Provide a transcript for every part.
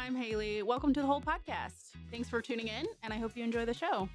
I'm Haley. Welcome to the whole podcast. Thanks for tuning in, and I hope you enjoy the show.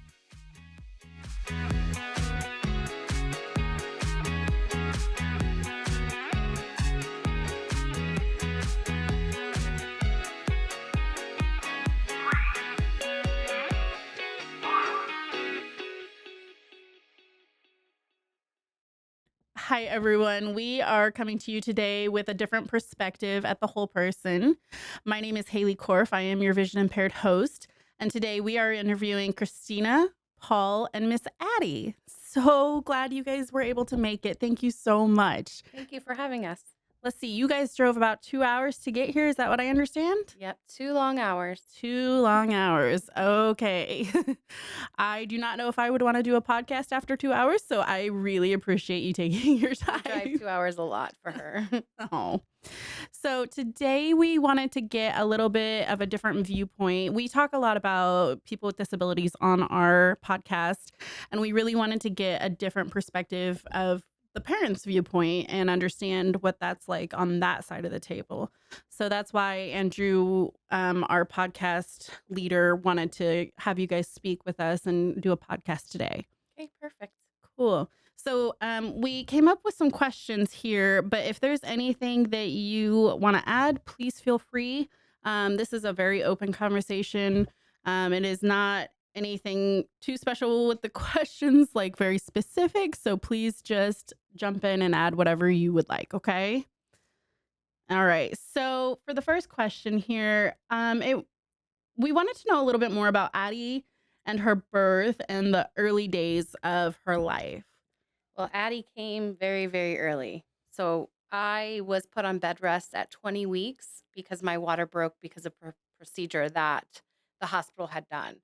Hi, everyone. We are coming to you today with a different perspective at the whole person. My name is Haley Korf. I am your vision impaired host. And today we are interviewing Christina, Paul, and Miss Addie. So glad you guys were able to make it. Thank you so much. Thank you for having us. Let's see. You guys drove about 2 hours to get here. Is that what I understand? Yep, 2 long hours. 2 long hours. Okay. I do not know if I would want to do a podcast after 2 hours, so I really appreciate you taking your We drive time. 2 hours a lot for her. Oh. So today we wanted to get a little bit of a different viewpoint. We talk a lot about people with disabilities on our podcast, and we really wanted to get a different perspective of the parents' viewpoint and understand what that's like on that side of the table. So that's why Andrew, our podcast leader, wanted to have you guys speak with us and do a podcast today. Okay, perfect. Cool. So we came up with some questions here, but if there's anything that you want to add, please feel free. This is a very open conversation. It is not anything too special with the questions, like very specific. So please just jump in and add whatever you would like. Okay. All right. So for the first question here, we wanted to know a little bit more about Addie and her birth and the early days of her life. Well, Addie came very, very early. So I was put on bed rest at 20 weeks because my water broke because of a procedure that the hospital had done.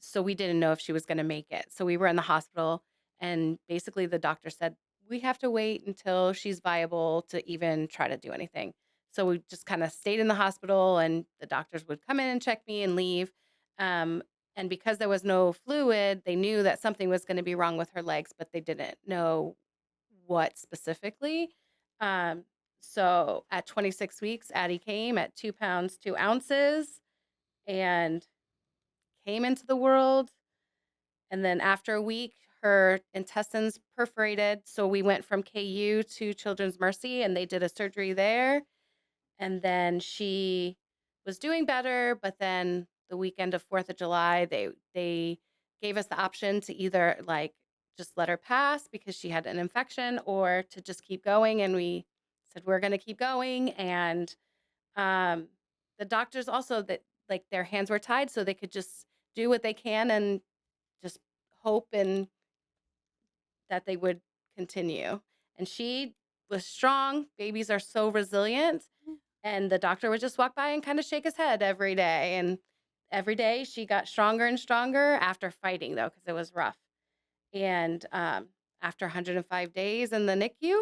So we didn't know if she was going to make it. So we were in the hospital, and basically the doctor said, we have to wait until she's viable to even try to do anything. So we just kind of stayed in the hospital, and the doctors would come in and check me and leave. Um, and because there was no fluid, they knew that something was going to be wrong with her legs, but they didn't know what specifically. Um, so at 26 weeks, Addie came at 2 pounds, 2 ounces, and came into the world. And then after a week, her intestines perforated. So we went from KU to Children's Mercy, and they did a surgery there. And then she was doing better, but then the weekend of 4th of July, they gave us the option to either like just let her pass because she had an infection, or to just keep going. And we said we're going to keep going. And um, the doctors also, that like their hands were tied, so they could just do what they can and just hope and that they would continue. And she was strong. Babies are so resilient. And the doctor would just walk by and kind of shake his head every day. And every day she got stronger and stronger after fighting, though, because it was rough. And after 105 days in the NICU, we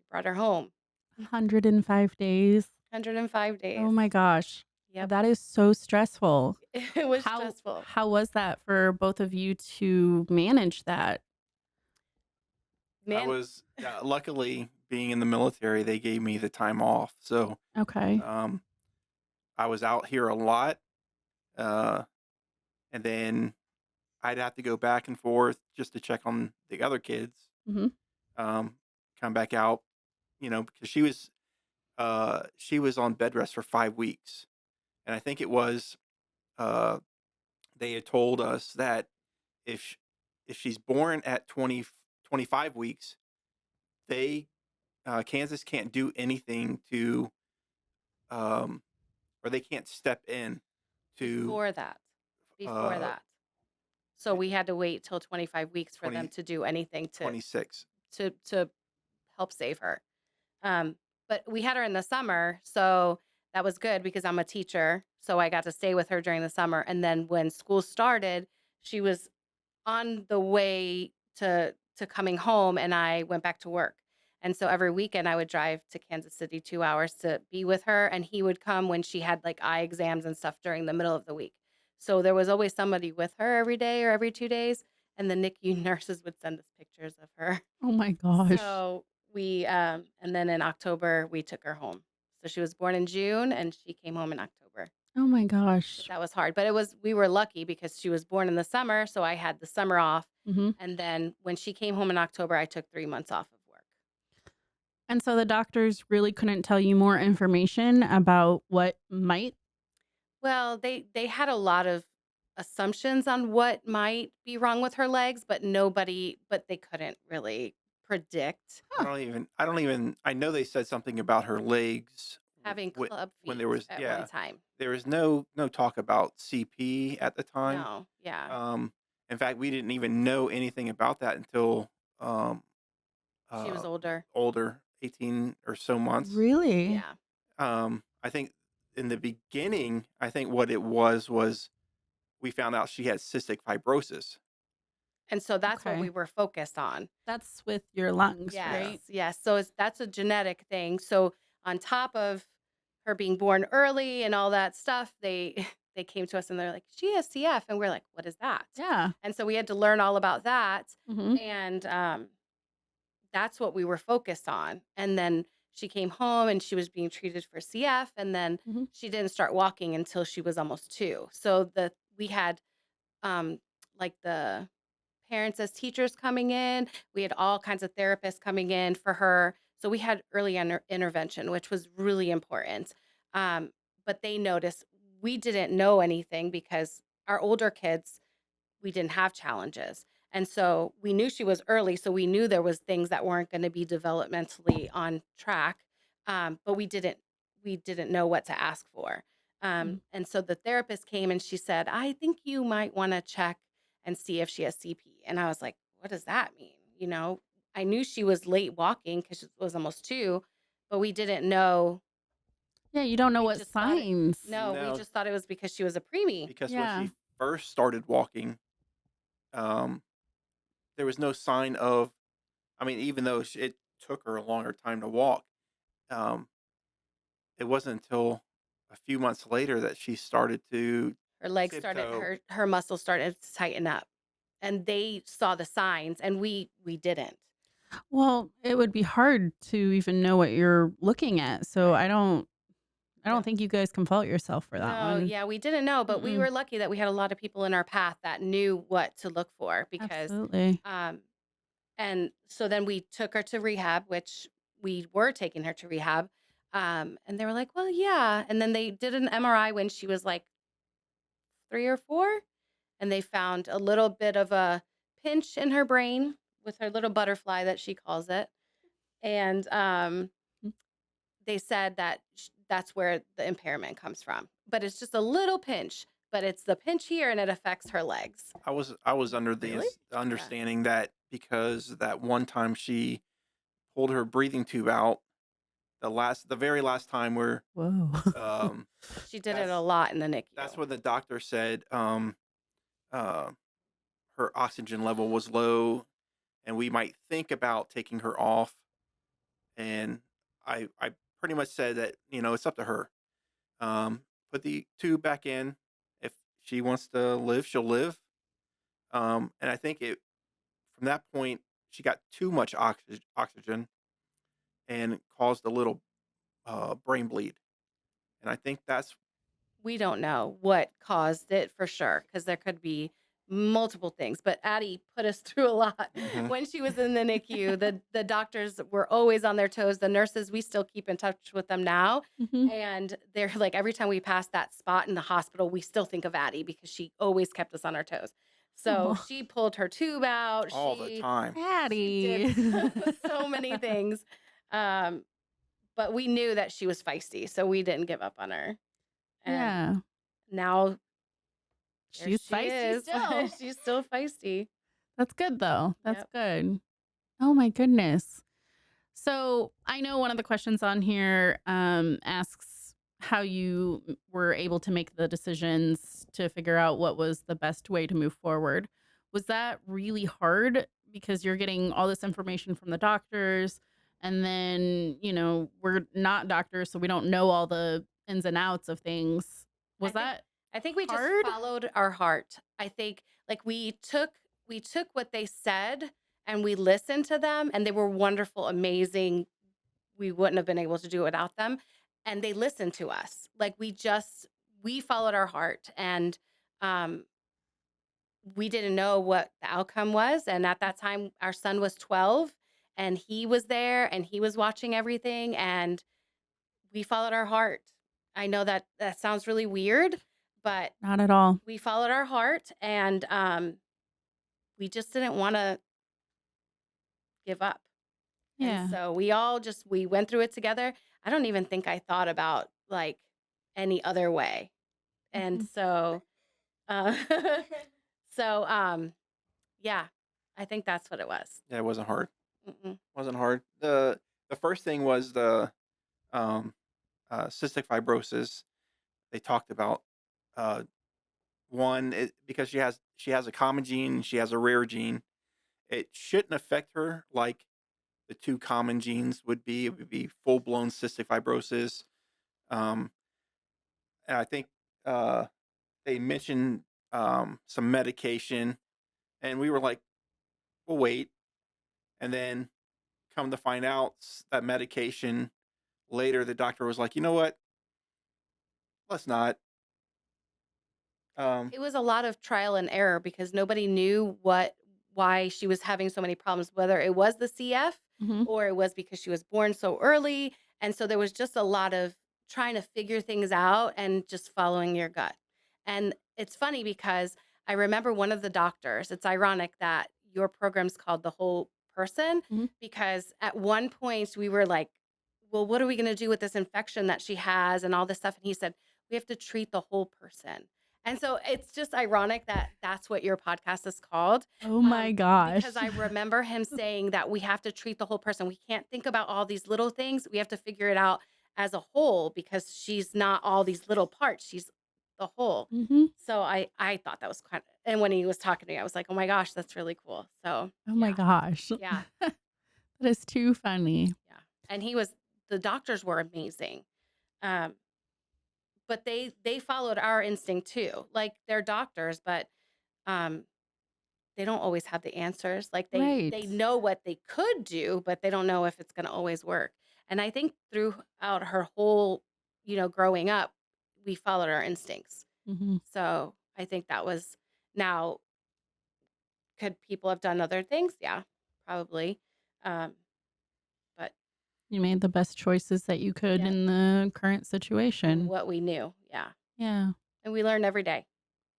brought her home. 105 days. 105 days. Oh my gosh. Yep. That is so stressful. It was stressful. How was that for both of you to manage that? I was luckily, being in the military, they gave me the time off. So Okay. I was out here a lot. And then I'd have to go back and forth just to check on the other kids. hmm Come back out, because she was on bed rest for 5 weeks. And I think it was, they had told us that if she's born at 25 weeks, Kansas can't do anything to, or they can't step in to Before that. So we had to wait till 25 weeks for them to do anything 26. to help save her. But we had her in the summer, so that was good because I'm a teacher. So I got to stay with her during the summer. And then when school started, she was on the way to coming home, and I went back to work. And so every weekend I would drive to Kansas City 2 hours to be with her, and he would come when she had like eye exams and stuff during the middle of the week. So there was always somebody with her every day or every 2 days, and the NICU nurses would send us pictures of her. Oh my gosh. So and then in October we took her home. So she was born in June and she came home in October. Oh my But gosh. that was hard. But we were lucky because she was born in the summer, so I had the summer off. Mhm. And then when she came home in October, I took 3 months off of work. And so the doctors really couldn't tell you more information about what might. Well, they had a lot of assumptions on what might be wrong with her legs, but they couldn't really predict I Huh. don't even I don't even I know they said something about her legs having w club when feet at one time. there was no talk about CP at the time. No, yeah. Um, in fact, we didn't even know anything about that until, um, She was uh, older. older, 18 or so months. Really? Yeah. I think in the beginning, I think what it was we found out she had cystic fibrosis. And so that's what we Okay. were focused on. That's with your lungs, Yes, Yeah. right? yes. So that's a genetic thing. So on top of her being born early and all that stuff, they they came to us and they're like, "She has CF," and we're like, "What is that?" Yeah. And so we had to learn all about that, Mhm. and that's what we were focused on. And then she came home and she was being treated for CF, and then Mhm. she didn't start walking until she was almost 2. So we had um like the parents as teachers coming in. We had all kinds of therapists coming in for her. So we had early intervention, which was really important. Um, but they noticed we didn't know anything because our older kids, we didn't have challenges. And so we knew she was early. So we knew there was things that weren't going to be developmentally on track. But we didn't know what to ask for. Mm. And so the therapist came and she said, "I think you might want to check and see if she has CP." And I was like, "What does that mean?" I knew she was late walking because she was almost 2, but we didn't know. Yeah, you don't know We what just thought it, signs. no, we No, just thought it was because she was a preemie. because when Yeah. she first started walking, um, there was no sign of I mean, even though it took her a longer time to walk, um, it wasn't until a few months later that she started to Her legs started, tiptoe. her muscles started to tighten up, and they saw the signs, and we didn't. Well, it would be hard to even know what you're looking at. So Right. I don't Yeah. think you guys can fault yourself for that No, one. yeah, we didn't know, but we Mm-mm. were lucky that we had a lot of people in our path that knew what to look for because Absolutely. um and so then we took her to rehab, which we were taking her to rehab. And they were like, "Well, yeah." And then they did an MRI when she was like 3 or 4, and they found a little bit of a pinch in her brain with her little butterfly that she calls it. And Mm. they said that that's where the impairment comes from. But it's just a little pinch, but it's the pinch here and it affects her legs. I was under the Really? Yeah. understanding that because that one time she pulled her breathing tube out, the very last time where Whoa. um She did it a that's lot in the that's NICU. when the doctor said uh her oxygen level was low and we might think about taking her off. And I pretty much said that, it's up to her. Put the tube back in. If she wants to live, she'll live. And I think it from that point she got too much oxygen and caused a little brain bleed. And I think that's We don't know what caused it for sure because there could be multiple things. But Addie put us through a lot mhm. when she was in the NICU. The doctors were always on their toes. The nurses, we still keep in touch with them now. Mhm. And they're like, every time we pass that spot in the hospital, we still think of Addie because she always kept us on our toes. So Oh, she pulled her tube out. All the time. She did Patty. so many things. Um, but we knew that she was feisty, so we didn't give up on her. And Yeah. now there She's she feisty is. still. She's still feisty. That's good though. That's Yep. good. Oh my goodness. So I know one of the questions on here asks how you were able to make the decisions to figure out what was the best way to move forward. Was that really hard because you're getting all this information from the doctors and then, we're not doctors, so we don't know all the ins and outs of things. I Was think that I think we just hard? followed our heart. I think like we took what they said and we listened to them, and they were wonderful, amazing. We wouldn't have been able to do it without them. And they listened to us. Like we followed our heart, and um, we didn't know what the outcome was. And at that time, our son was 12, and he was there, and he was watching everything, and we followed our heart. I know that that sounds really weird, but Not at all. we followed our heart, and we just didn't want to give up. And Yeah. so we went through it together. I don't even think I thought about like any other way. And Mhm. so, uh, so, yeah, I think that's what it was. Yeah, it wasn't hard. Mm-mm. Wasn't hard. The first thing was the um, cystic fibrosis. They talked about uh, because she has a common gene and she has a rare gene. It shouldn't affect her like the two common genes would be. It would be full blown cystic fibrosis. Um, and I think uh, they mentioned some medication, and we were like, "We'll wait." And then come to find out that medication later, the doctor was like, "You know what? Let's not." Um, It was a lot of trial and error because nobody knew why she was having so many problems, whether it was the CF Mhm. or it was because she was born so early. And so there was just a lot of trying to figure things out and just following your gut. And it's funny because I remember one of the doctors, it's ironic that your program's called The Whole Person, Mhm. because at one point we were like, well, what are we going to do with this infection that she has and all this stuff? And he said, we have to treat the whole person. And so it's just ironic that that's what your podcast is called. Oh my gosh. Because I remember him saying that we have to treat the whole person. We can't think about all these little things. We have to figure it out as a whole because she's not all these little parts. She's the whole. Mhm. So I thought that was kind of, and when he was talking to me, I was like, oh my gosh, that's really cool. So Oh my gosh. yeah, That is too funny. yeah. And the doctors were amazing. Um, but they followed our instinct too. Like they're doctors, but um they don't always have the answers. Like Right. they know what they could do, but they don't know if it's going to always work. And I think throughout her whole, growing up, we followed our instincts. Mhm. So I think that was now. Could people have done other things? Yeah, probably. Um, but You made the best choices that you could yeah, in the current and situation. what we knew, yeah, Yeah. and we learn every day.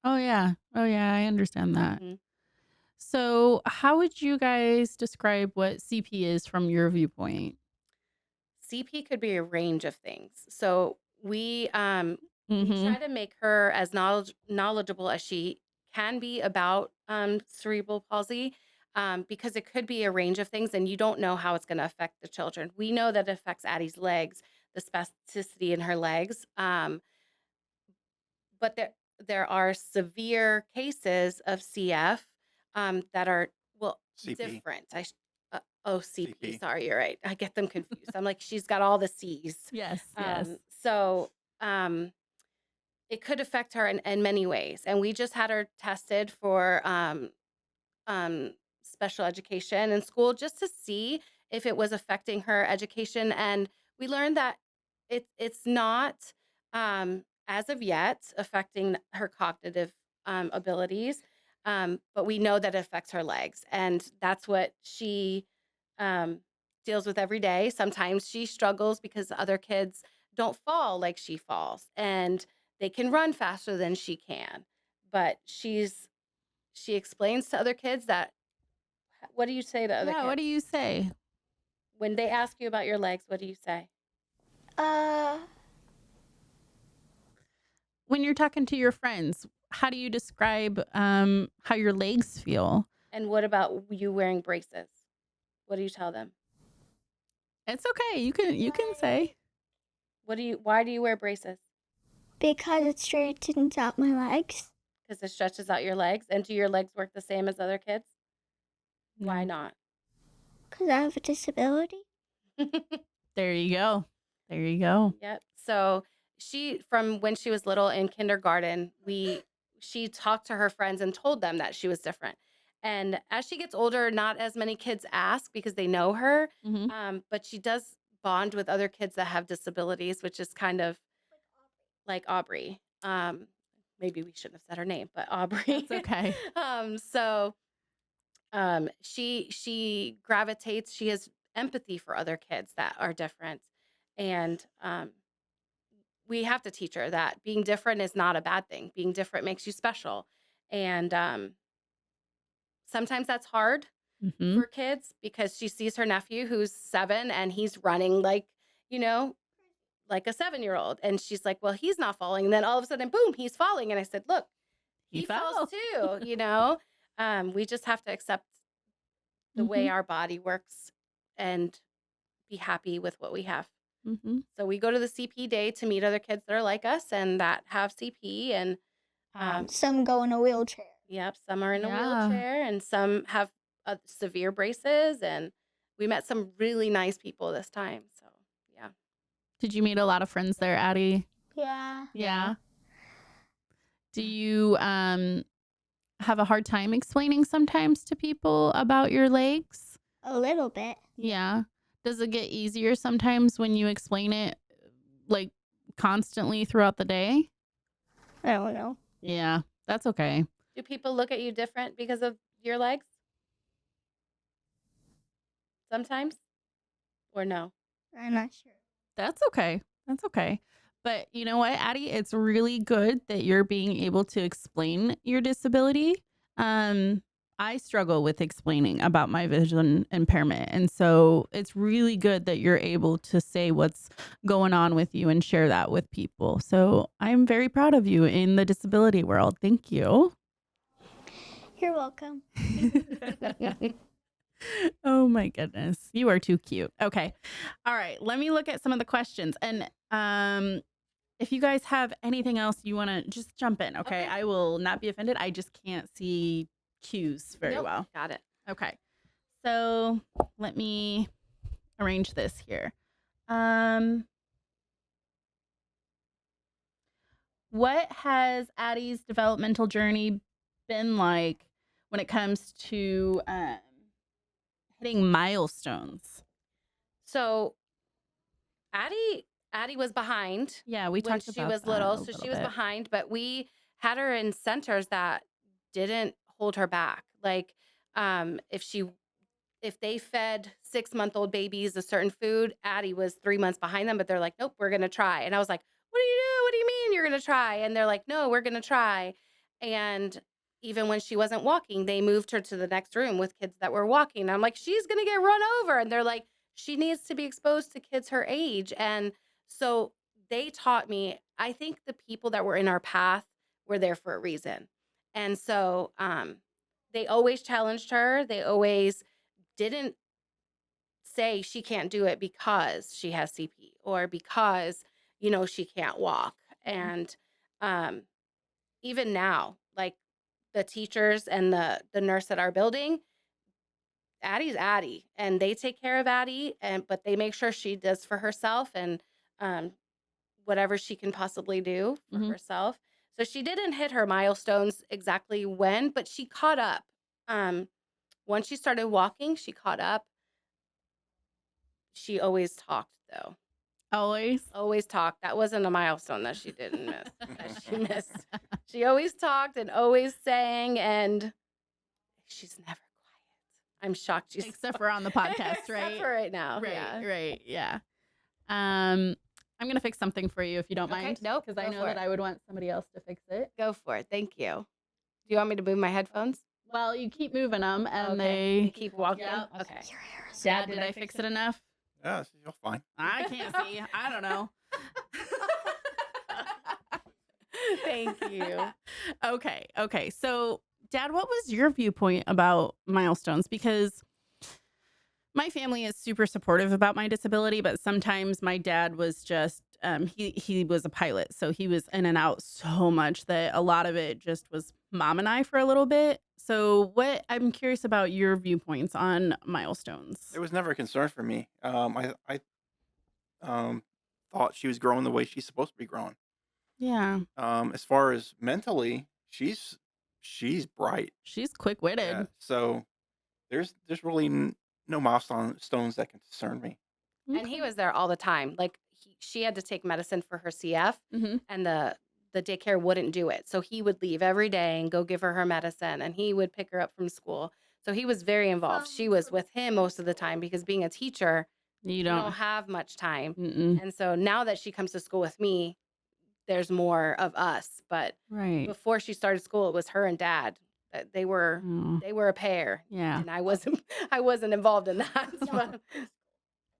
Oh yeah. Oh yeah, I understand that. Mhm. So, how would you guys describe what CP is from your viewpoint? CP could be a range of things. So we Mhm. try to make her as knowledgeable as she can be about cerebral palsy, because it could be a range of things, and you don't know how it's going to affect the children. We know that it affects Addie's legs, the spasticity in her legs, but there are severe cases of CF that are, well, CP, different. Oh, CP. CP. Sorry, you're right. I get them confused. I'm like, she's got all the C's. Yes, yes. So it could affect her in many ways. And we just had her tested for special education in school just to see if it was affecting her education. And we learned that it's not, as of yet, affecting her cognitive abilities. But we know that it affects her legs. And that's what she um, deals with every day. Sometimes she struggles because other kids don't fall like she falls, and they can run faster than she can. But she explains to other kids that, what do you say to other Yeah, what kids? do you say? When they ask you about your legs, what do you say? Uh, When you're talking to your friends, how do you describe how your legs feel? And what about you wearing braces? What do you tell them? It's okay. You can say. Why do you wear braces? because it straightens out my legs. Because it stretches out your legs. And do your legs work the same as other kids? Why No. not? Because I have a disability. There you go. There you go. Yep. So from when she was little in kindergarten, she talked to her friends and told them that she was different. And as she gets older, not as many kids ask because they know her, Mhm. but she does bond with other kids that have disabilities, which is kind of like Aubrey. maybe we shouldn't have said her name, but Aubrey. That's okay. So she gravitates, she has empathy for other kids that are different. And we have to teach her that being different is not a bad thing. Being different makes you special. And sometimes that's hard Mm-hmm. for kids because she sees her nephew who's 7 and he's running like, you know, like a 7-year-old. And she's like, well, he's not falling. And then all of a sudden, boom, he's falling. And I said, look, he falls fell. too, you know. We just have to accept the way our body works and be happy with what we have. Mm-hmm. So we go to the CP day to meet other kids that are like us and that have CP. And some go in a wheelchair. yep, some are in a Yeah. wheelchair and some have severe braces. And we met some really nice people this time. So yeah. Did you meet a lot of friends there, Addie? Yeah. Yeah. Do you have a hard time explaining sometimes to people about your legs? A little bit. Yeah. Does it get easier sometimes when you explain it like constantly throughout the day? I don't know. Yeah, that's okay. Do people look at you different because of your legs? Sometimes? Or no? I'm not sure. That's okay. That's okay. But you know what, Addie? It's really good that you're being able to explain your disability. I struggle with explaining about my vision impairment. And so it's really good that you're able to say what's going on with you and share that with people. So I'm very proud of you in the disability world. Thank you. You're welcome. Oh my goodness. You are too cute. Okay. All right. Let me look at some of the questions. And if you guys have anything else you want to just jump in, okay? Okay. I will not be offended. I just can't see cues very Nope, well. got it. Okay. So let me arrange this here. What has Addie's developmental journey been like when it comes to hitting milestones? So Addie was behind Yeah, we when talked she about was that little, a so little she was bit. behind, but we had her in centers that didn't hold her back. Like if they fed 6-month-old babies a certain food, Addie was 3 months behind them, but they're like, nope, we're gonna try. And I was like, what do you do? What do you mean you're gonna try? And they're like, no, we're gonna try. And even when she wasn't walking, they moved her to the next room with kids that were walking. And I'm like, she's gonna get run over. And they're like, she needs to be exposed to kids her age. And so they taught me, I think the people that were in our path were there for a reason. And so they always challenged her. They always didn't say she can't do it because she has CP or because, she can't walk. And even now, like the teachers and the nurse at our building, Addie's Addie, and they take care of Addie, but they make sure she does for herself and whatever she can possibly do for Mhm. herself. So she didn't hit her milestones exactly when, but she caught up. Once she started walking, she caught up. She always talked, though. Always. Always talked. That wasn't a milestone that she didn't miss. That she missed. She always talked and always sang, and she's never quiet. I'm shocked she's Except for on the podcast, Except right? for right now. Right, Yeah. right, yeah. I'm gonna fix something for you if you don't Okay, mind. nope, Because I go know for that it. I would want somebody else to fix it. Go for it. Thank you. Do you want me to move my headphones? Well, you keep moving them, and Okay. You they keep walking. Yep. Okay. Dad, did I fix it enough? Yeah, you're fine. I can't see. I don't know. Thank you. Okay. So, Dad, what was your viewpoint about milestones? Because my family is super supportive about my disability, but sometimes my dad was just he was a pilot, so he was in and out so much that a lot of it just was mom and I for a little bit. So, I'm curious about your viewpoints on milestones. It was never a concern for me. I thought she was growing the way she's supposed to be growing. Yeah, As far as mentally, she's bright. she's quick-witted. Yeah. So there's really no milestones that can concern me. And he was there all the time. Like she had to take medicine for her CF, Mhm. and the the daycare wouldn't do it. So he would leave every day and go give her medicine, and he would pick her up from school. So he was very involved. She was with him most of the time because being a teacher, You you don't. don't have much time. Mm-mm. And so now that she comes to school with me, there's more of us. But Right. before she started school, it was her and dad. They were Oh, a pair, yeah. and I wasn't involved in that. But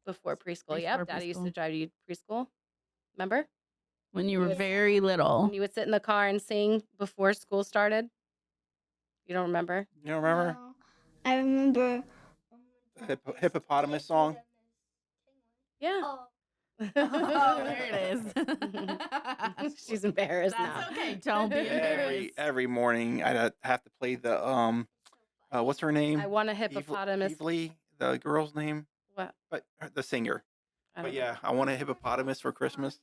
before preschool, Before Daddy used to preschool. drive you to preschool. Remember When you were Yeah. very little. when you would sit in the car and sing before school started? You don't remember? You don't remember No. I remember. the hippopotamus song? Yeah. Oh. Oh, there it is. She's embarrassed now. That's okay. Don't be embarrassed. Every morning I'd have to play the what's her name? I want a hippopotamus. Evely, the girl's name, What? but the singer. I But don't yeah, I want a hippopotamus for Christmas.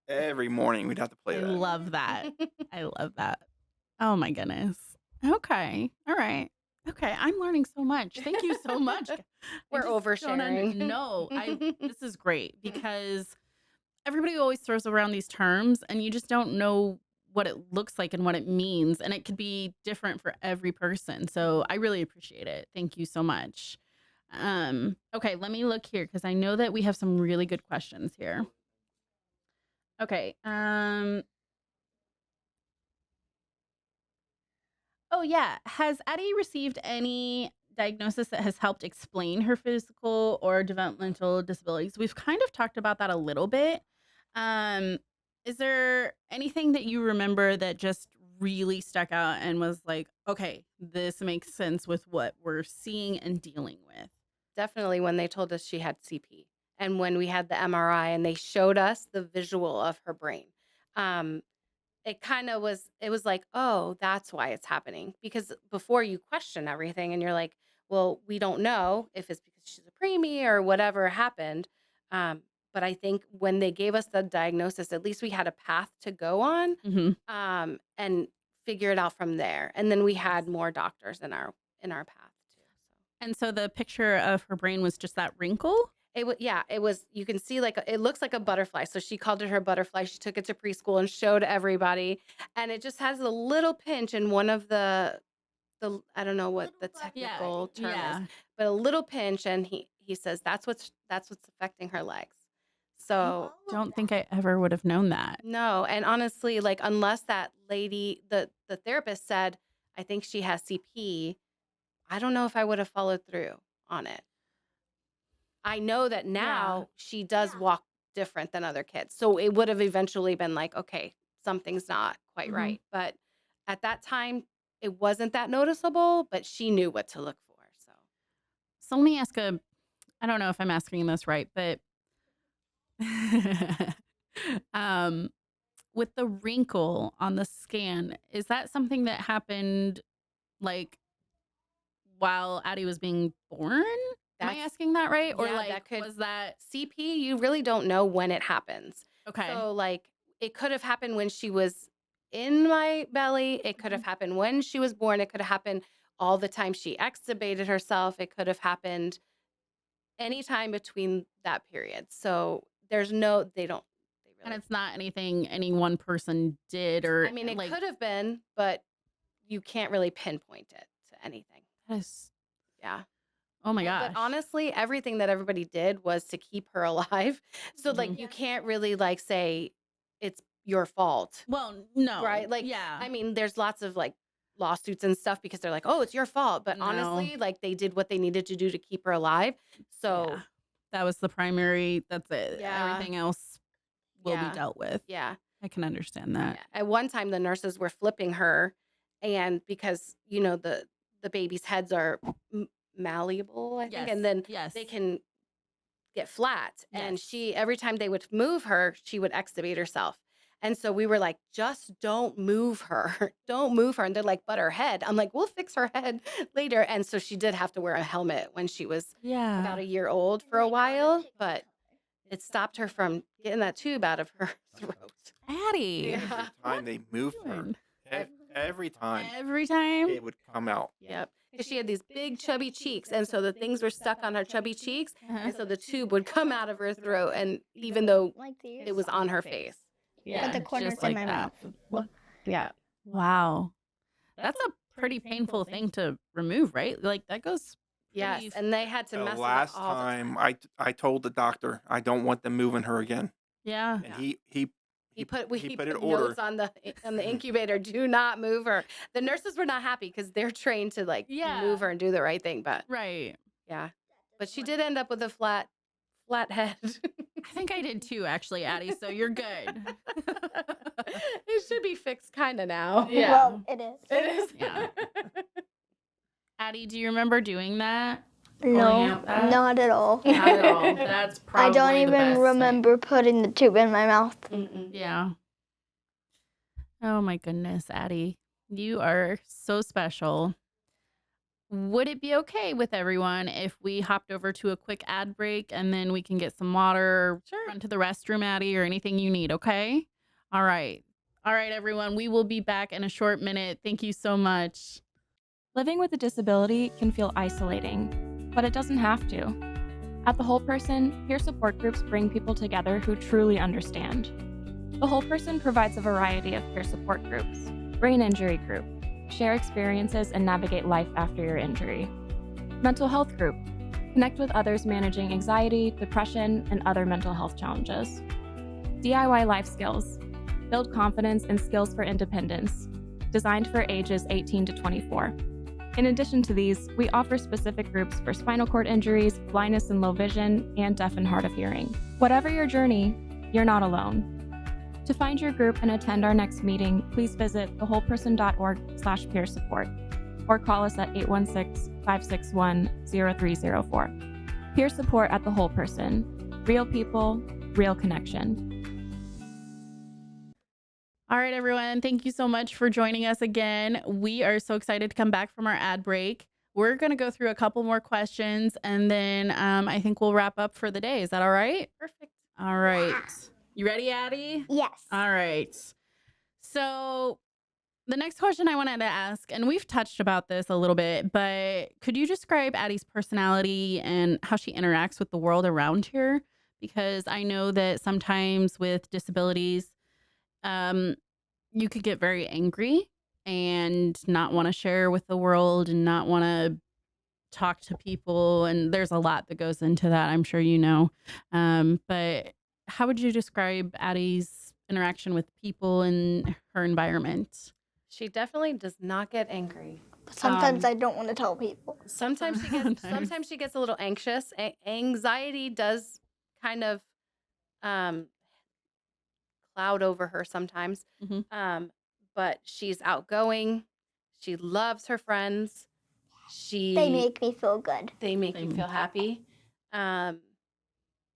Every morning we'd have to play I that. love that. I love that. Oh my goodness. Okay. All right. Okay. I'm learning so much. Thank you so much. We're oversharing. No, this is great because everybody always throws around these terms and you just don't know what it looks like and what it means. And it could be different for every person. So I really appreciate it. Thank you so much. Okay, let me look here because I know that we have some really good questions here. Okay. Oh yeah. Has Addie received any diagnosis that has helped explain her physical or developmental disabilities? We've kind of talked about that a little bit. Is there anything that you remember that just really stuck out and was like, okay, this makes sense with what we're seeing and dealing with? Definitely when they told us she had CP and when we had the MRI and they showed us the visual of her brain. It kind of was, it was like, oh, that's why it's happening. Because before you question everything and you're like, well, we don't know if it's because she's a preemie or whatever happened. But I think when they gave us the diagnosis, at least we had a path to go on Mm-hmm. and figure it out from there. And then we had more doctors in our path too. So. And so the picture of her brain was just that wrinkle? It was, you can see like, it looks like a butterfly. So she called it her butterfly. She took it to preschool and showed everybody. And it just has a little pinch in one of the I don't know what the technical term is, but a little pinch. And he says, that's what's affecting her legs. So Don't think I ever would have known that. no. And honestly, like, unless that lady, the therapist said, I think she has CP, I don't know if I would have followed through on it. I know that now she does walk different than other kids. So it would have eventually been like, okay, something's not quite right. But at that time, it wasn't that noticeable, but she knew what to look for. So let me ask I don't know if I'm asking this right, but with the wrinkle on the scan, is that something that happened like while Addie was being born? Am I asking that right? Or Yeah, like, that was that CP, you really don't know when it happens. okay? So like, it could have happened when she was in my belly. It could have happened when she was born. It could have happened all the time she extubated herself. It could have happened anytime between that period. So there's no, they And really, it's not anything any one person did or I mean, it like could have been, but you can't really pinpoint it to anything. that is, Yeah. oh my gosh. But honestly, everything that everybody did was to keep her alive. So like, you can't really like say it's your fault. Well, no. Right? Like, yeah. I mean, there's lots of like lawsuits and stuff because they're like, oh, it's your fault. But No. honestly, like, they did what they needed to do to keep her alive. So Yeah. That was the primary, that's it. Yeah. Everything else will Yeah. be dealt with. yeah. I can understand that. Yeah. At one time, the nurses were flipping her, and because the baby's heads are malleable, I think, and then yes. they can get flat. And Yes. she, every time they would move her, she would extubate herself. And so we were like, just don't move her. Don't move her. And they're like, but her head. I'm like, we'll fix her head later. And so she did have to wear a helmet when she was Yeah. about a year old for a while, but it stopped her from getting that tube out of her throat. Addie. Yeah. Every time they moved her, every time Every time. it would come out. Yep. Because she had these big chubby cheeks. And so the things were stuck on her chubby cheeks. Uh-huh. And so the tube would come out of her throat. And even though Like these. it was on her face. Yeah, the corners just in like my that. mouth. Yeah. Wow. That's a pretty painful thing to remove, right? Like that goes Yes. pretty And they had to The mess with it last all the time time. I told the doctor I don't want them moving her again, yeah. and Yeah. he put an order. notes on the incubator. Do not move her. The nurses were not happy because they're trained to like Yeah. move her and do the right thing. But Right. yeah, but she did end up with a flat head. I think I did too, actually, Addie. So you're good. It should be fixed kind of now. Yeah. Well, it is. It is. Yeah. Addie, do you remember doing that? No, out that? not at all. Not at all. That's I probably don't the even best thing. remember putting the tube in my mouth. Mm-mm. Yeah. Oh my goodness, Addie. You are so special. Would it be okay with everyone if we hopped over to a quick ad break and then we can get some water, Sure. run to the restroom, Addie, or anything you need, okay? All right. All right, everyone. We will be back in a short minute. Thank you so much. Living with a disability can feel isolating, but it doesn't have to. At The Whole Person, peer support groups bring people together who truly understand. The Whole Person provides a variety of peer support groups. Brain injury group, share experiences and navigate life after your injury. Mental health group, connect with others managing anxiety, depression, and other mental health challenges. DIY life skills, build confidence and skills for independence, designed for ages 18 to 24. In addition to these, we offer specific groups for spinal cord injuries, blindness and low vision, and deaf and hard of hearing. Whatever your journey, you're not alone. To find your group and attend our next meeting, please visit thewholeperson.org/peer support or call us at 816-561-0304. Peer support at The Whole Person. Real people, real connection. All right, everyone. Thank you so much for joining us again. We are so excited to come back from our ad break. We're going to go through a couple more questions and then I think we'll wrap up for the day. Is that all right? Perfect. All right. You ready, Addie? Yes. All right. So the next question I wanted to ask, and we've touched about this a little bit, but could you describe Addie's personality and how she interacts with the world around her? Because I know that sometimes with disabilities, you could get very angry and not want to share with the world and not want to talk to people. And there's a lot that goes into that, I'm sure you know. But how would you describe Addie's interaction with people in her environment? She definitely does not get angry. Sometimes I don't want to tell people. Sometimes Nice. sometimes she gets a little anxious. Anxiety does kind of cloud over her sometimes. Mhm. But she's outgoing. She loves her friends. They make me feel good. They make you feel happy.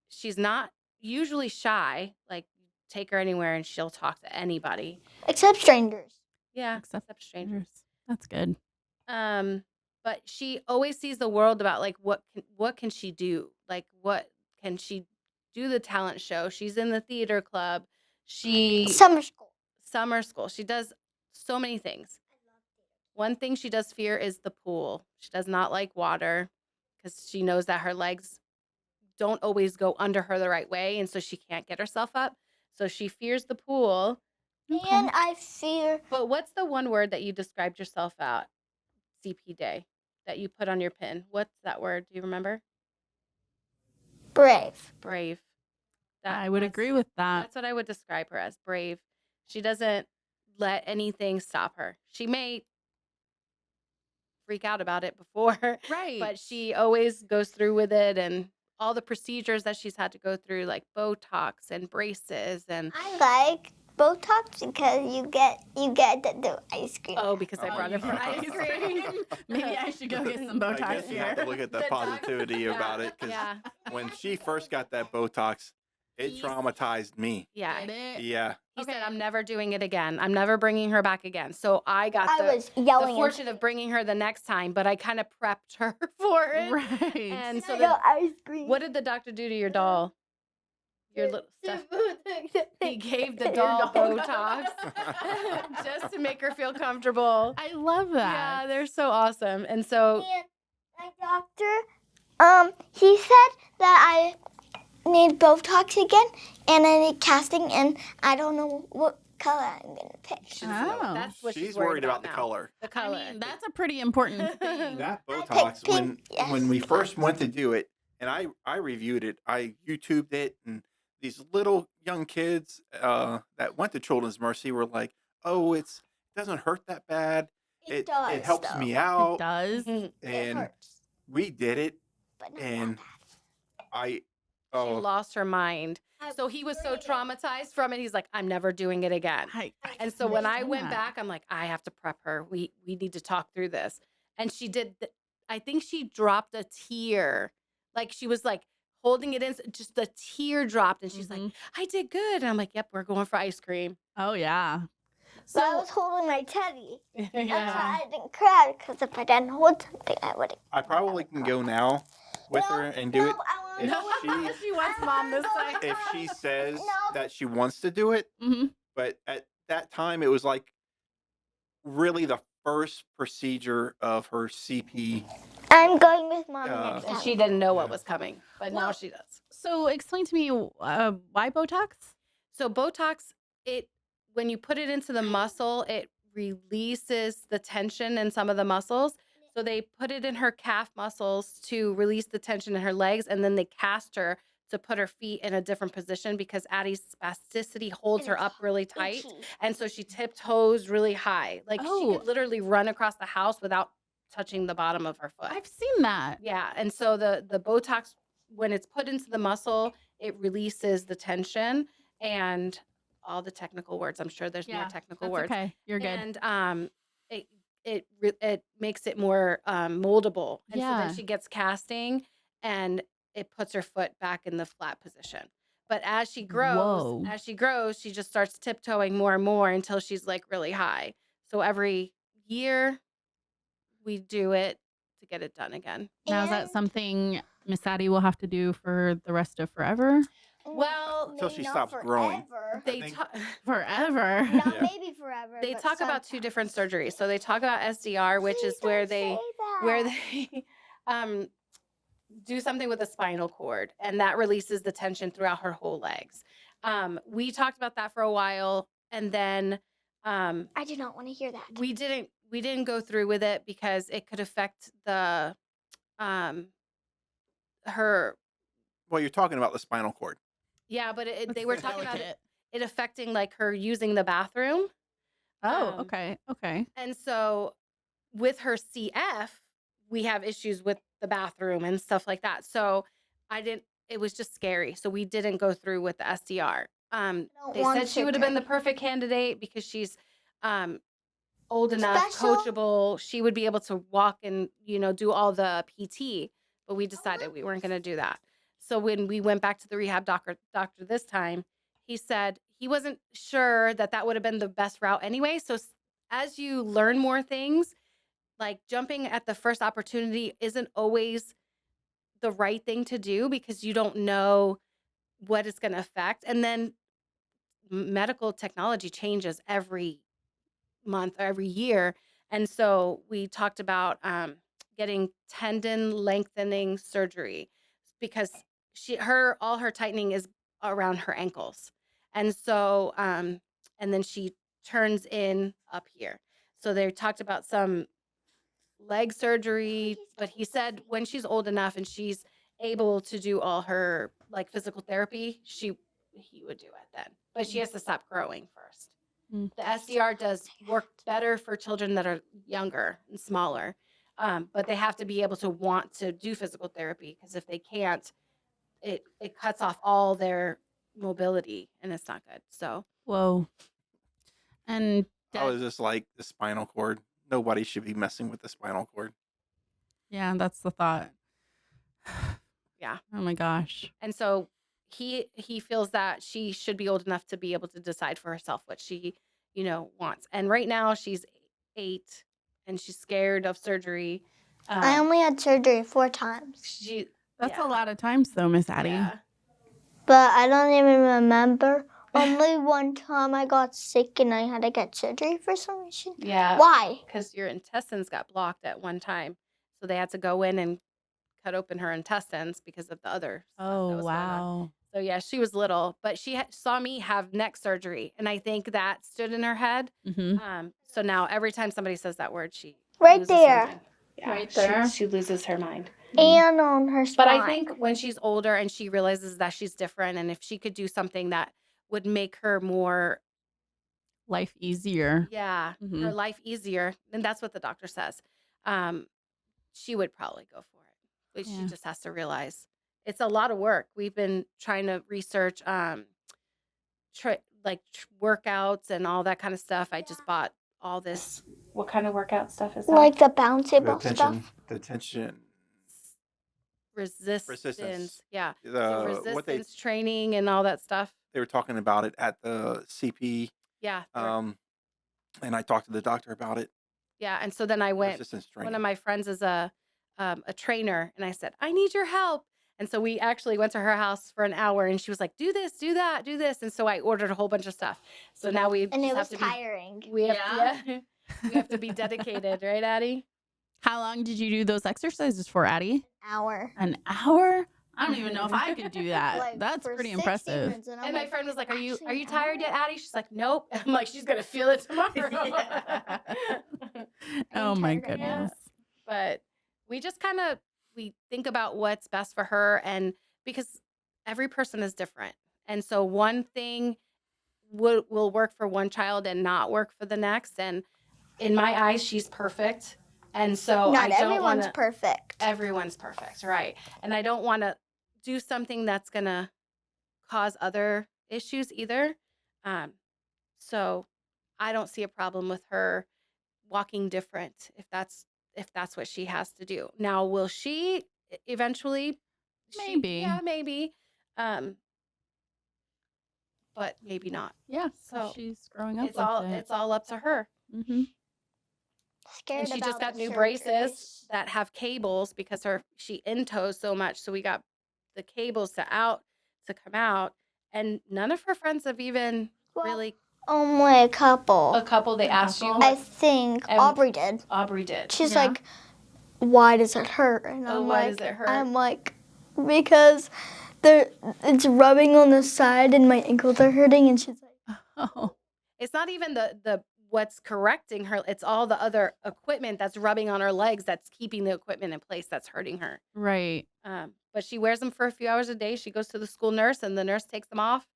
She's not usually shy. Like take her anywhere and she'll talk to anybody. Except strangers. Yeah, Except except strangers. That's good. But she always sees the world about like what can she do? Like what can she do? The talent show. She's in the theater club. Summer school. She does so many things. One thing she does fear is the pool. She does not like water because she knows that her legs don't always go under her the right way, and so she can't get herself up. So she fears the pool. And I fear But what's the one word that you described yourself at CP Day that you put on your pin? What's that word? Do you remember? brave. Brave. I would agree with that. That's what I would describe her as, brave. She doesn't let anything stop her. She may freak out about it before, Right. but she always goes through with it, and all the procedures that she's had to go through, like Botox and braces and I like Botox because you get the ice cream. because I brought her for ice cream. Maybe I should go get some Botox I guess you have to here. look at the The doc- positivity about it because Yeah, when she first got that Botox, it He's- traumatized me. yeah. Get it? Yeah. He Okay. said, I'm never doing it again. I'm never bringing her back again. So I got I the was yelling. fortune of bringing her the next time, but I kind of prepped her for it. Right. And so the ice cream. what did the doctor do to your doll? Your little stuff. He gave the doll Botox just to make her feel comfortable. I love that. Yeah, they're so awesome. And so And my doctor, he said that need Botox again, and I need casting, and I don't know what color I'm gonna pick. She doesn't know. Oh. That's what She's worried worried about the now. color. The I color. mean, that's a pretty important thing. That I picked Botox, pink, yes. when we first went to do it, and I reviewed it, I YouTubed it, and these little young kids that went to Children's Mercy were like, "Oh, it doesn't hurt that bad. It does, It helps though. me It out." does. Mhm. It And hurts, we did it, but not and that I She oh lost her mind. bad. So he was so traumatized from it. He's like, I'm never doing it again. I And so when I understand went that. back, I'm like, I have to prep her. We need to talk through this. And she did. I think she dropped a tear. Like she was like holding it in. Just the tear dropped, and she's like, Mhm. I did good. And I'm like, yep, we're going for ice cream. Oh yeah. So I So was holding my teddy. That's yeah. why I didn't cry, because if I didn't hold something, I would have. I probably can go now with her and do it. I want If to go she- She wants mom this time. If she says No. that she wants to do it, Hmm. but at that time it was like really the first procedure of her CP. I'm going with mommy next And time. she didn't know what was coming, but now Well- she does. So explain to me why Botox? So Botox, when you put it into the muscle, it releases the tension in some of the muscles. So they put it in her calf muscles to release the tension in her legs, and then they cast her to put her feet in a different position because Addie's spasticity holds her up really tight. Itchy. And so she tiptoes really high. Like she Oh. could literally run across the house without touching the bottom of her foot. I've seen that. Yeah. And so the Botox, when it's put into the muscle, it releases the tension and all the technical words. I'm sure there's more Yeah, technical That's words. okay. You're good. And it makes it more moldable. And so Yeah. then she gets casting and it puts her foot back in the flat position. But as she Whoa. grows, she just starts tiptoeing more and more until she's like really high. So every year we do it to get it done again. Now is that And- something Miss Addie will have to do for the rest of forever? Well, Until Maybe she not stops growing. forever. They think- ta- Forever. Not Yeah. maybe forever. they but talk about two sometimes. different surgeries. So they talk about SDR, which Please is where don't they say that. do something with the spinal cord, and that releases the tension throughout her whole legs. We talked about that for a while, and then I do not want to hear that. we didn't go through with it because it could affect the her. Well, you're talking about the spinal cord. Yeah, but they That's were talking about delicate. it affecting like her using the bathroom. Oh, Um, okay. Okay. And so with her CF, we have issues with the bathroom and stuff like that. So it was just scary. So we didn't go through with the SDR. don't They want said she would have been the surgery. perfect candidate because she's old enough, Special? coachable. She would be able to walk and, do all the PT, but we decided we weren't going to do that. So when we went back to the rehab doctor this time, he said he wasn't sure that would have been the best route anyway. So as you learn more things, like jumping at the first opportunity isn't always the right thing to do because you don't know what it's going to affect. And then medical technology changes every month or every year. And so we talked about getting tendon lengthening surgery because all her tightening is around her ankles. And so, and then she turns in up here. So they talked about some leg surgery, but he said when she's old enough and she's able to do all her like physical therapy, he would do it then. But she has to stop growing first. Mm. The SDR does work better for children that are younger and smaller, but they have to be able to want to do physical therapy because if they can't, it cuts off all their mobility and it's not good. So Whoa. And I was just like, the spinal cord. Nobody should be messing with the spinal cord. yeah, that's the thought. Yeah. Oh my gosh. And so he feels that she should be old enough to be able to decide for herself what she, wants. And right now she's 8 and she's scared of surgery. I only had surgery 4 times, That's Yeah. a lot of times though, Miss Addie. Yeah. but I don't even remember. Only one time I got sick and I had to get surgery for some reason. Yeah. Why? Because your intestines got blocked at one time. So they had to go in and cut open her intestines because of the other stuff that Oh, was going on. wow. So yeah, she was little, but she saw me have neck surgery, and I think that stood in her head. Mm-hmm. So now every time somebody says that word, she Right loses there. her mind. Yeah, Right there. She loses her mind. And on her spine. But I think when she's older and she realizes that she's different, and if she could do something that would make her more, Life easier. her Mhm. life easier, and that's what the doctor says, she would probably go for it. But she Yeah. just has to realize it's a lot of work. We've been trying to research workouts and all that kind of stuff. I just bought all this. What kind of workout stuff is that? Like the bouncy The ball stuff. tension, Resistance. Yeah. So the what they resistance training and all that stuff. they were talking about it at the CP, Yeah. and I talked to the doctor about it. Yeah. And so then I went, Resistance one training. of my friends is a trainer, and I said, I need your help. And so we actually went to her house for an hour, and she was like, do this, do that, do this. And so I ordered a whole bunch of stuff. So now we And just it have was to tiring. we have to be dedicated, right, Addie? How long did you do those exercises for, Addie? Hour. An hour? I don't even know if I could do that. Like, That's for pretty 60 impressive. minutes, and I'm And my like, friend was like, are you "Actually, an tired yet, hour?" Addie? She's like, nope. I'm like, she's gonna feel it tomorrow. Oh my tired right now. goodness. But we just kind of think about what's best for her, and because every person is different, and so one thing will work for one child and not work for the next. And in my eyes, she's perfect, and so Not I don't everyone's want to. perfect. Everyone's perfect, right? And I don't want to do something that's gonna cause other issues either. So I don't see a problem with her walking different if that's what she has to do. Now, will she eventually? Maybe. Yeah, maybe. But maybe not. Yeah. So she's growing up It's with all it. it's all up to her. Mm-hmm. Scared And she just about got the new braces surgeries. that have cables because she in-toes so much. So we got the cables to come out, and none of her friends have even Well, really. Only a couple. A couple they asked you. I think And- Aubrey did. Aubrey did. She's Yeah. like, why does it hurt? And Oh, I'm why like, does it hurt? I'm like, because it's rubbing on the side and my ankles are hurting. And she's like, Oh. It's not even the what's correcting her. It's all the other equipment that's rubbing on her legs that's keeping the equipment in place that's hurting her. Right. But she wears them for a few hours a day. She goes to the school nurse, and the nurse takes them off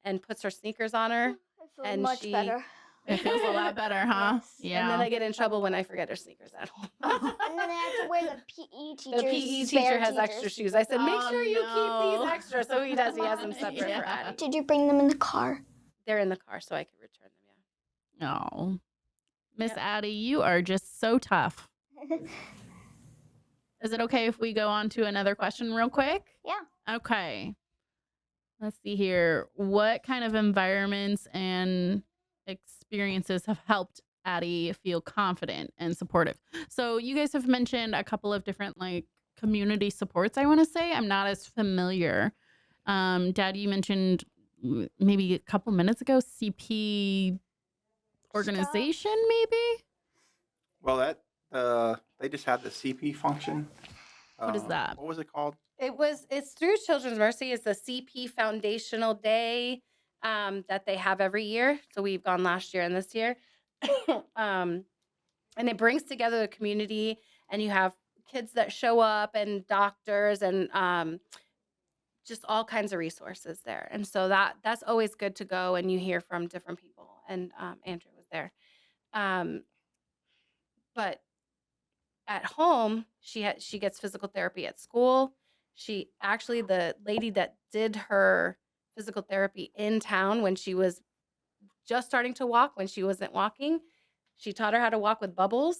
and puts her sneakers on her. I feel And much she- better. It feels a lot better, huh? Yes. Yeah. And then I get in trouble when I forget her sneakers at home. And then I have to wear the PE teacher's The PE spare teacher has teacher's extra shoes. I said, make Oh, sure you no. keep these extra. So he does. He has them separate for Yeah. Addie. Did you bring them in the car? They're in the car, so I could return them. Yeah. Oh. Miss Yep. Addie, you are just so tough. Is it okay if we go on to another question real quick? Yeah. Okay. Let's see here. What kind of environments and experiences have helped Addie feel confident and supportive? So you guys have mentioned a couple of different like community supports, I want to say. I'm not as familiar. Dad, you mentioned maybe a couple minutes ago, CP organization, maybe? Well, that they just had the CP function. What is that? What was it called? It's through Children's Mercy. It's the CP Foundational Day that they have every year. So we've gone last year and this year. And it brings together the community, and you have kids that show up and doctors and just all kinds of resources there. And so that's always good to go, and you hear from different people. And Andrew was there. But at home, she gets physical therapy at school. She actually, the lady that did her physical therapy in town when she was just starting to walk, when she wasn't walking, she taught her how to walk with bubbles,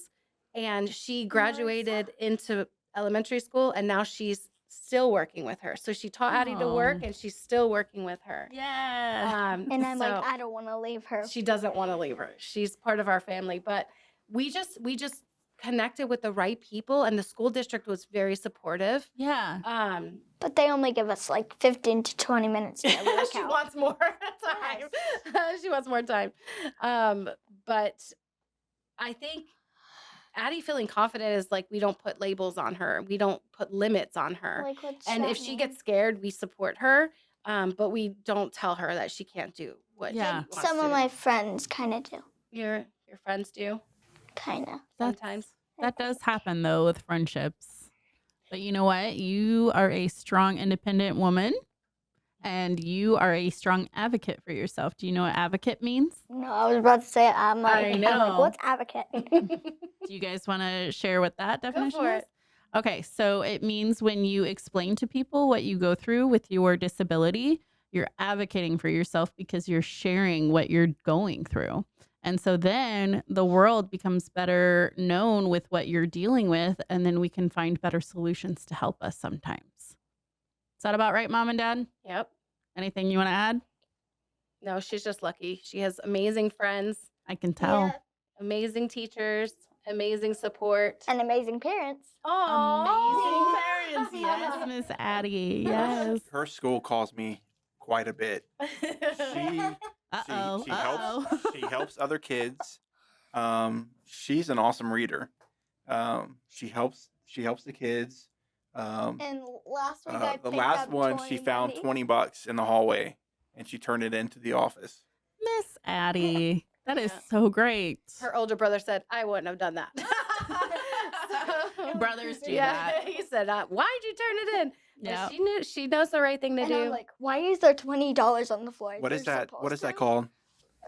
and she graduated into elementary school, and now she's still working with her. So she taught Addie to work, Oh. and she's still working with her. Yeah. And I'm like, So- I don't want to leave her. she doesn't want to leave her. She's part of our family, but we just connected with the right people, and the school district was very supportive. Yeah. But they only give us like 15 to 20 minutes to She work wants more time. She wants more time. But I think Addie feeling confident is like we don't put labels on her. We don't put limits on her. Like, what's And that if she mean? gets scared, we support her. But we don't tell her that she can't do what she Yeah. wants Some to of do. my friends kind of do. Your friends do Kind of. sometimes. That does happen though with friendships. But you know what? You are a strong, independent woman, and you are a strong advocate for yourself. Do you know what advocate means? No, I was about to say it. I'm like, know. what's advocate? Do you guys want to share what that definition for is? it. Okay, so it means when you explain to people what you go through with your disability, you're advocating for yourself because you're sharing what you're going through. And so then the world becomes better known with what you're dealing with, and then we can find better solutions to help us sometimes. Is that about right, Mom and Dad? Yep. Anything you want to add? No, she's just lucky. She has amazing friends, I can tell. Yeah. amazing teachers, amazing support. And amazing parents. Amazing parents. Yes, Miss Addie. Yes. Her school calls me quite a bit. She Uh-oh. she helps she helps other kids. She's an awesome reader. She helps the kids. And last week I The picked last up one she 20 found money. $20 in the hallway, and she turned it into the office. Miss Addie. That is Yeah. so great. Her older brother said, I wouldn't have done that. So- Brothers do yeah, that. he said, why'd you turn it in? Yeah. But she knows the right thing to And do. I'm like, why is there $20 on the floor? What is You're that? What is supposed that called?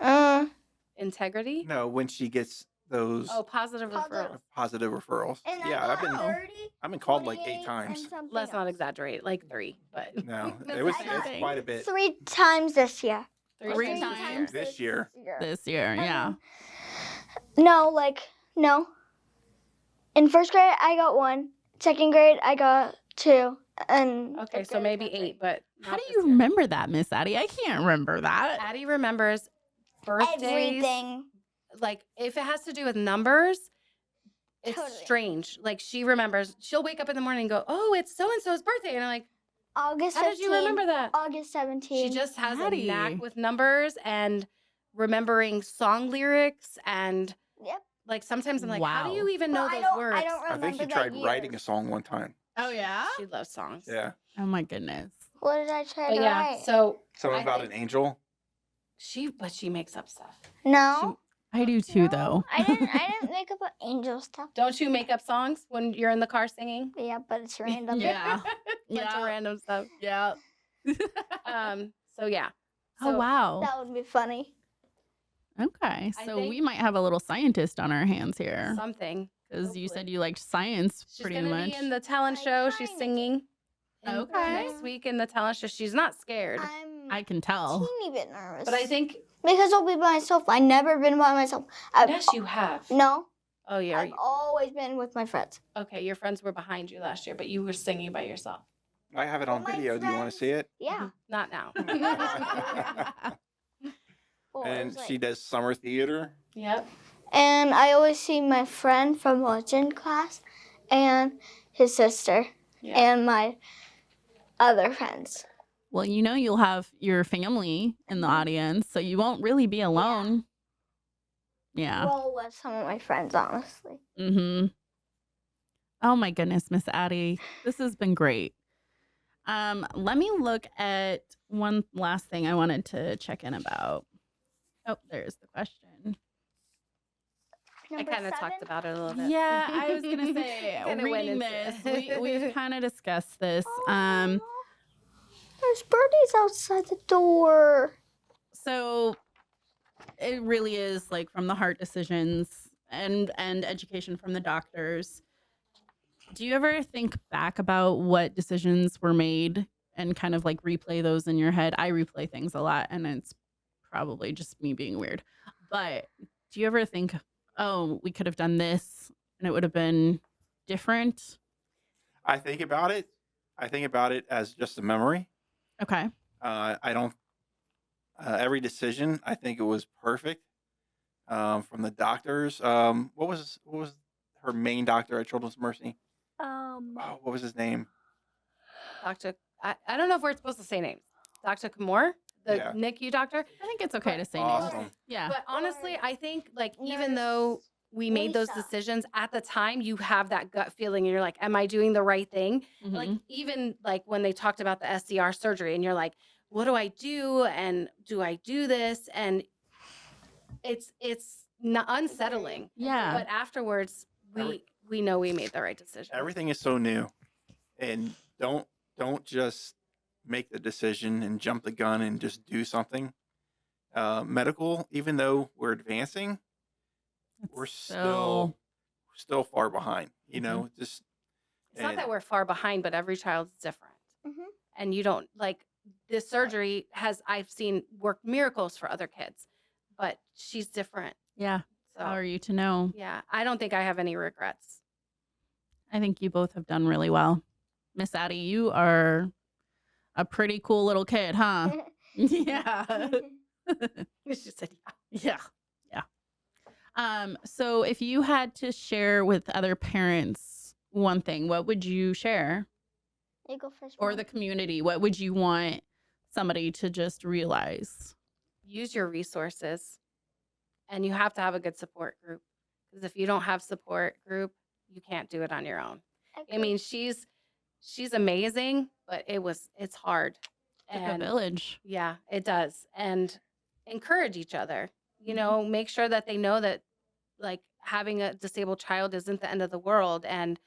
to? Integrity? No, when she gets those Oh, positive Positive. referrals. positive referrals. And Yeah, I I've got been 30, I've been called like 8 28, and times. something Let's not else. exaggerate, like 3, but No, That's it was okay. it's quite a bit 3 times this year. 3 times this year. this year. Yeah. No, no. In first grade, I got 1. Second grade, I got 2. And okay, fifth so grade, I maybe got 3. 8, but How not do this you year. remember that, Miss Addie? I can't remember that. Addie remembers birthdays. Everything. Like if it has to do with numbers, it's Totally. strange. Like she remembers. She'll wake up in the morning and go, "Oh, it's so and so's birthday," and I'm like, August 15th. "How did you remember that?" August 17th. She just has a Addie. knack with numbers and remembering song lyrics, and Yep. like sometimes I'm like, "How do Wow. you even But know I those don't- words?" I don't I think she remember tried that writing year. a song one time. Oh, yeah? She loves songs. Yeah. Oh, my goodness. What did I try But to yeah, write? so Something I about think- an angel. she makes up stuff. No. I do too, No, though. I didn't make up an angel stuff. Don't you make up songs when you're in the car singing? Yeah, but it's random. Yeah. Bunch Yeah. of random stuff. Yeah. So yeah. Oh, So wow. That would be funny. Okay. I So think- we might have a little scientist on our hands here Something. because you hopefully. said you liked science She's pretty gonna much. be in the talent I show. She's kinda singing. Okay. Next week in the talent show. She's not scared. I'm I can a tell. teeny bit nervous. But I think because I'll be by myself. I've never been by myself. yes, you have. No, Oh yeah. I've always been with my friends. Okay, your friends were behind you last year, but you were singing by yourself. I have it on Well, my video. Do you want to see it? Yeah. Not now. Well, it And was she like- does summer theater. Yep. And I always see my friend from legend class and his sister Yeah. and my other friends. Well, you know, you'll have your family in the audience, so you won't really be alone. Yeah. Well, with some of my friends, honestly. Mm-hmm. Oh my goodness, Miss Addie. This has been great. Let me look at one last thing I wanted to check in about. Oh, there's the question. I Number kind of talked 7? about it a little bit. Yeah, I was gonna say, Kinda went reading into this, it. we've kind of discussed this. Oh, there's birdies outside the door. So it really is like from the heart decisions and education from the doctors. Do you ever think back about what decisions were made and kind of like replay those in your head? I replay things a lot, and it's probably just me being weird. But do you ever think, oh, we could have done this and it would have been different? I think about it. I think about it as just a memory. Okay. I don't. Every decision, I think it was perfect. From the doctors. What was her main doctor at Children's Mercy? Oh, what was his name? Dr. I don't know if we're supposed to say names. Dr. Kamor, the Yeah. NICU doctor. I think it's okay to say Awesome. names. Yeah. But honestly, I think like even Nurse. though we made those Lisa. decisions. At the time, you have that gut feeling and you're like, am I doing the right thing? Like, even like when they talked about the SDR surgery and you're like, what do I do? And do I do this? And it's not unsettling. Yeah. But afterwards, we know we made the right decision. Everything is so new, and don't just make the decision and jump the gun and just do something. Medical, even though we're advancing, we're still far behind. You know, just It's not that we're far behind, but every child's different. Mhm. And you don't like this surgery I've seen work miracles for other kids, but she's different. Yeah. So How are you to know? yeah, I don't think I have any regrets. I think you both have done really well. Miss Addie, you are a pretty cool little kid, huh? Yeah. She said, Yeah. Yeah. So if you had to share with other parents one thing, what would you share? You go first. Or Mom. the community, what would you want somebody to just realize? use your resources, and you have to have a good support group, because if you don't have support group, you can't do it on your own. I mean, she's amazing, but it's hard. Like a village. Yeah, it does. And encourage each other. You know, make sure that they know that like having a disabled child isn't the end of the world, and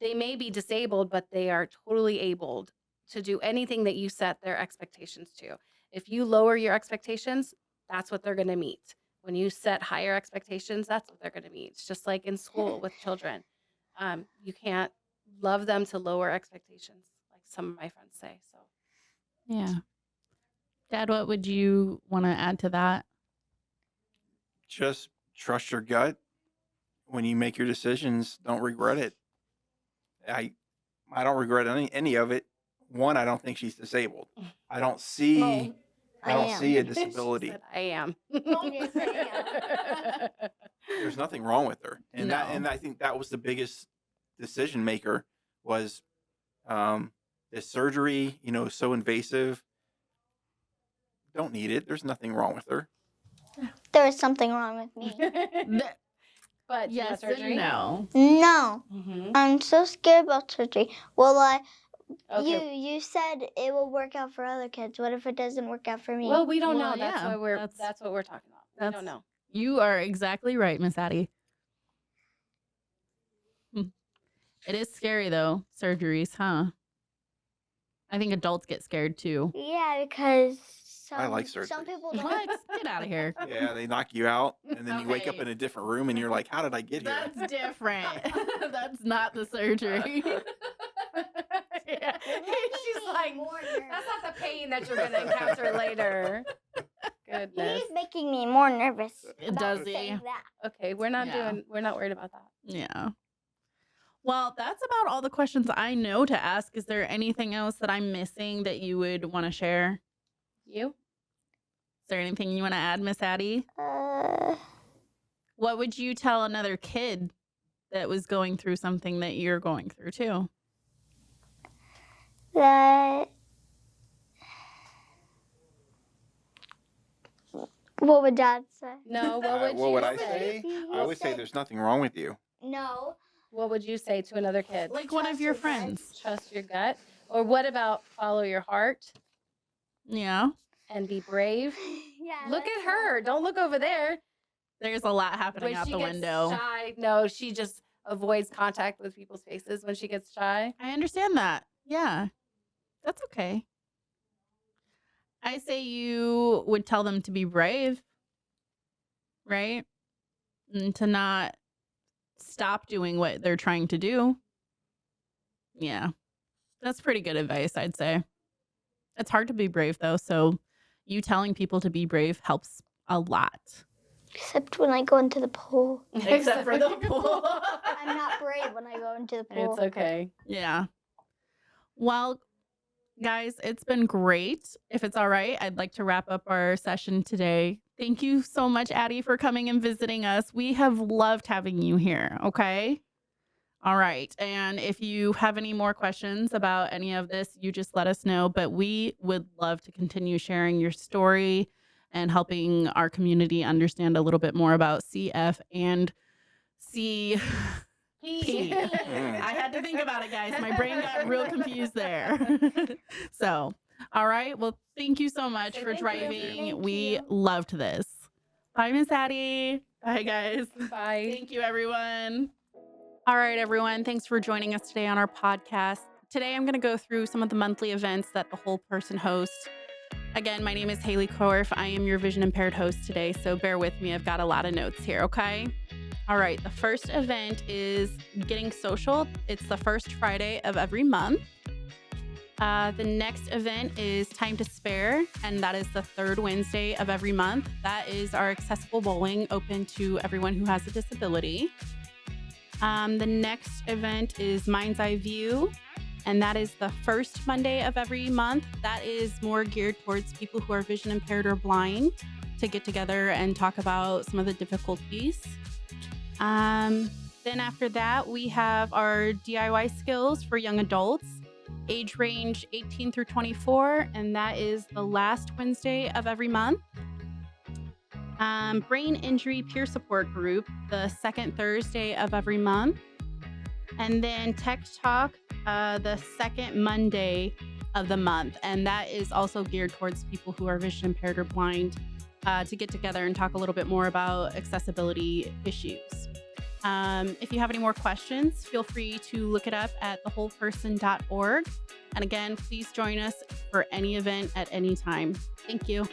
they may be disabled, but they are totally able to do anything that you set their expectations to. If you lower your expectations, that's what they're going to meet. When you set higher expectations, that's what they're going to meet. It's just like in school with children. You can't love them to lower expectations, like some of my friends say. So Yeah. Dad, what would you want to add to that? Just trust your gut. When you make your decisions, don't regret it. I don't regret any of it. One, I don't think she's disabled. I don't see I see a am. disability. She said, I am. Yes, I There's nothing wrong with her. And No. and I think that was the biggest decision maker was this surgery, so invasive. Don't need it. There's nothing wrong with her. There is something wrong with me. But Yes surgery. and no. No, Mm-hmm. I'm so scared about surgery. Well, Okay. you said it will work out for other kids. What if it doesn't work out for me? Well, we don't Well, know. That's yeah, why that's what we're talking about. We don't know. You are exactly right, Miss Addie. It is scary though, surgeries, huh? I think adults get scared too. Yeah, because I like some surgery. people don't. What? Get out of here. Yeah, they knock you out, and then you wake up Okay. in a different room, and you're like, "How did I get here?" That's different. That's not the surgery. Yeah. She's like, that's not the pain that you're going to encounter later. Goodness. He's making me more nervous. Does about he? saying that. Okay, we're not Yeah. we're not worried about that. Yeah. Well, that's about all the questions I know to ask. Is there anything else that I'm missing that you would want to share? You? Is there anything you want to add, Miss Addie? What would you tell another kid that was going through something that you're going through too? That. What would Dad say? No, what would I you say? He I would say said- there's nothing wrong with you. No. What would you say to another kid? Like one of your Trust your gut. friends. Trust your gut? Or what about follow your heart Yeah. and be brave? Yeah. Look at her. Don't look over there. There's a lot happening When out she the gets window. shy, no, she just avoids contact with people's faces when she gets shy. I understand that. Yeah. That's okay. I say you would tell them to be brave, right? And to not stop doing what they're trying to do. Yeah. That's pretty good advice, I'd say. It's hard to be brave, though. So you telling people to be brave helps a lot. Except when I go into the pool. Except for the pool. I'm not brave when I go into the pool. It's okay. Yeah. Well, guys, it's been great. If it's all right, I'd like to wrap up our session today. Thank you so much, Addie, for coming and visiting us. We have loved having you here. Okay. All right. And if you have any more questions about any of this, you just let us know. But we would love to continue sharing your story and helping our community understand a little bit more about CF and C. P. I had to think about it, guys. My brain got real confused there. So, all right. Well, thank you so much for driving. Thank We you. loved this. Bye, Miss Addie. Bye, guys. Bye. Thank you, everyone. All right, everyone. Thanks for joining us today on our podcast. Today, I'm going to go through some of the monthly events that the Whole Person hosts. Again, my name is Haley Korf. I am your vision impaired host today, so bear with me. I've got a lot of notes here, okay? All right, the first event is Getting Social. It's the first Friday of every month. The next event is Time to Spare, and that is the third Wednesday of every month. That is our accessible bowling open to everyone who has a disability. The next event is Mind's Eye View, and that is the first Monday of every month. That is more geared towards people who are vision impaired or blind to get together and talk about some of the difficulties. Then after that, we have our DIY skills for young adults, age range 18 through 24, and that is the last Wednesday of every month. Brain Injury Peer Support Group, the second Thursday of every month. And then Tech Talk, the second Monday of the month. And that is also geared towards people who are vision impaired or blind to get together and talk a little bit more about accessibility issues. If you have any more questions, feel free to look it up at thewholeperson.org. And again, please join us for any event at any time. Thank you.